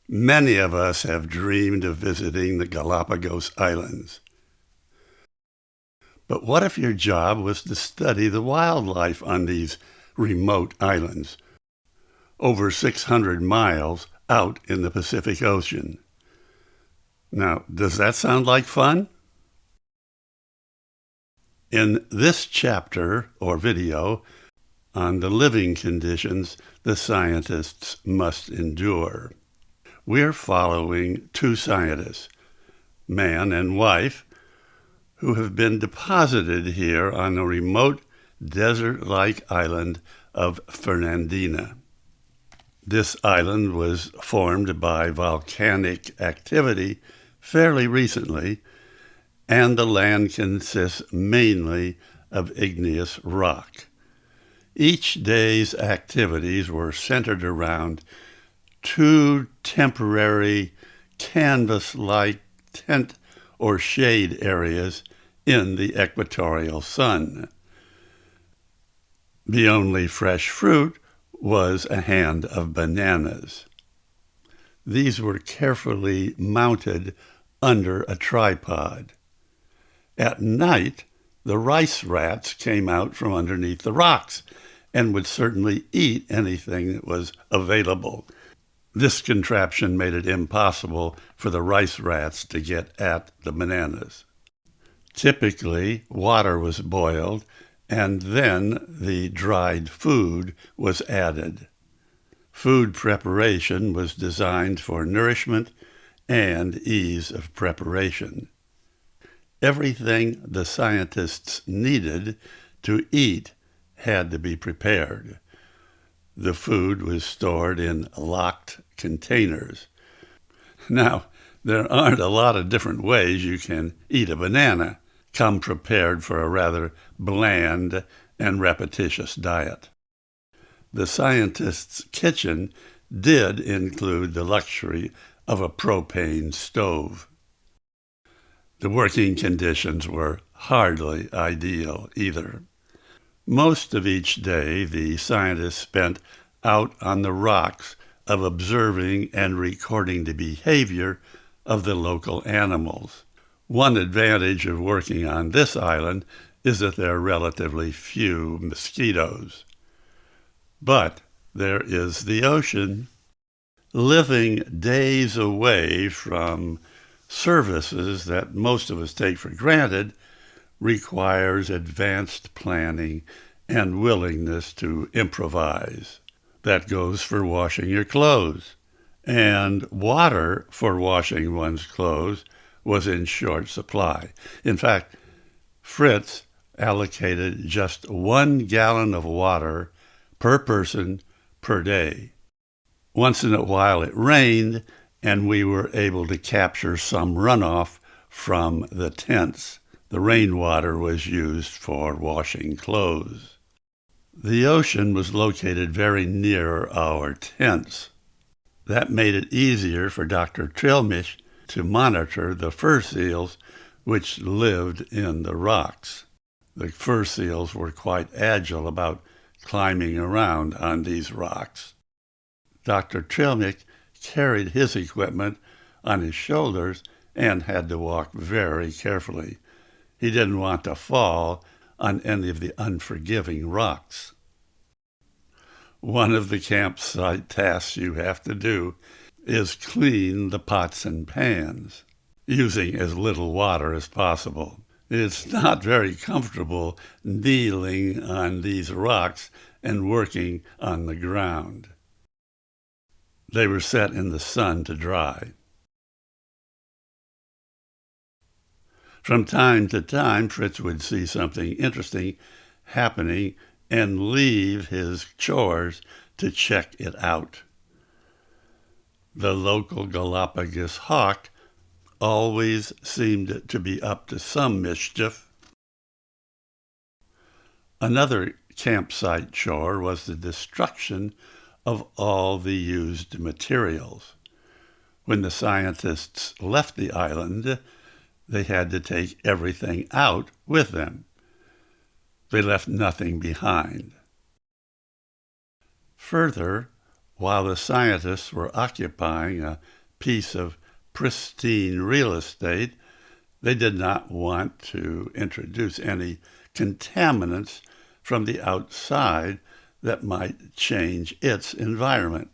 Many of us have dreamed of visiting the Galapagos Islands. But what if your job was to study the wildlife on these remote islands, over 600 miles out in the Pacific Ocean? Now, does that sound like fun? In this chapter or video on the living conditions the scientists must endure, we're following two scientists, man and wife, who have been deposited here on the remote desert-like island of Fernandina. This island was formed by volcanic activity fairly recently, and the land consists mainly of igneous rock. Each day's activities were centered around two temporary canvas-like tent or shade areas in the equatorial sun. The only fresh fruit was a hand of bananas. These were carefully mounted under a tripod. At night, the rice rats came out from underneath the rocks and would certainly eat anything that was available. This contraption made it impossible for the rice rats to get at the bananas. Typically, water was boiled, and then the dried food was added. Food preparation was designed for nourishment and ease of preparation. Everything the scientists needed to eat had to be prepared. The food was stored in locked containers. Now, there aren't a lot of different ways you can eat a banana, come prepared for a rather bland and repetitious diet. The scientists' kitchen did include the luxury of a propane stove. The working conditions were hardly ideal either. Most of each day, the scientists spent out on the rocks of observing and recording the behavior of the local animals. One advantage of working on this island is that there are relatively few mosquitoes. But there is the ocean. Living days away from services that most of us take for granted requires advanced planning and willingness to improvise. That goes for washing your clothes. And water for washing one's clothes was in short supply. In fact, Fritz allocated just 1 gallon of water per person per day. Once in a while it rained, and we were able to capture some runoff from the tents. The rainwater was used for washing clothes. The ocean was located very near our tents. That made it easier for Dr. Trilmish to monitor the fur seals which lived in the rocks. The fur seals were quite agile about climbing around on these rocks. Dr. Trilmish carried his equipment on his shoulders and had to walk very carefully. He didn't want to fall on any of the unforgiving rocks. One of the campsite tasks you have to do is clean the pots and pans, using as little water as possible. It's not very comfortable kneeling on these rocks and working on the ground. They were set in the sun to dry. From time to time, Fritz would see something interesting happening and leave his chores to check it out. The local Galapagos hawk always seemed to be up to some mischief. Another campsite chore was the destruction of all the used materials. When the scientists left the island, they had to take everything out with them. They left nothing behind. Further, While the scientists were occupying a piece of pristine real estate, they did not want to introduce any contaminants from the outside that might change its environment.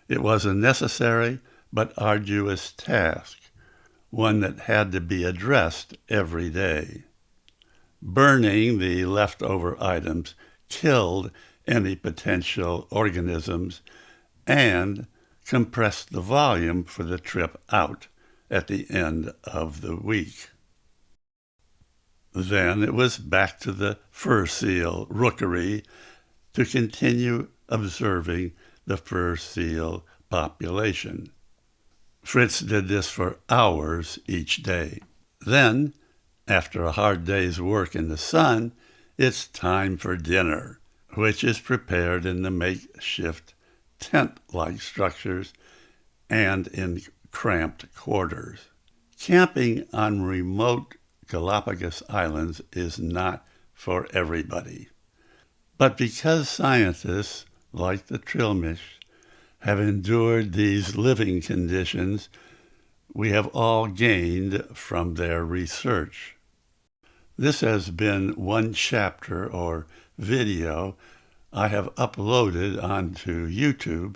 It was a necessary but arduous task, one that had to be addressed every day. Burning the leftover items killed any potential organisms and compressed the volume for the trip out at the end of the week. Then it was back to the fur seal rookery to continue observing the fur seal population. Fritz did this for hours each day. Then, after a hard day's work in the sun, it's time for dinner, which is prepared in the makeshift tent-like structures and in cramped quarters. Camping on remote Galapagos Islands is not for everybody. But because scientists, like the Trilmish, have endured these living conditions, we have all gained from their research. This has been one chapter or video I have uploaded onto YouTube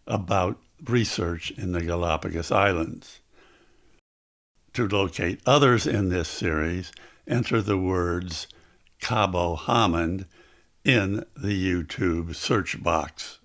about research in the Galapagos Islands. To locate others in this series, enter the words Cabo Hammond in the YouTube search box.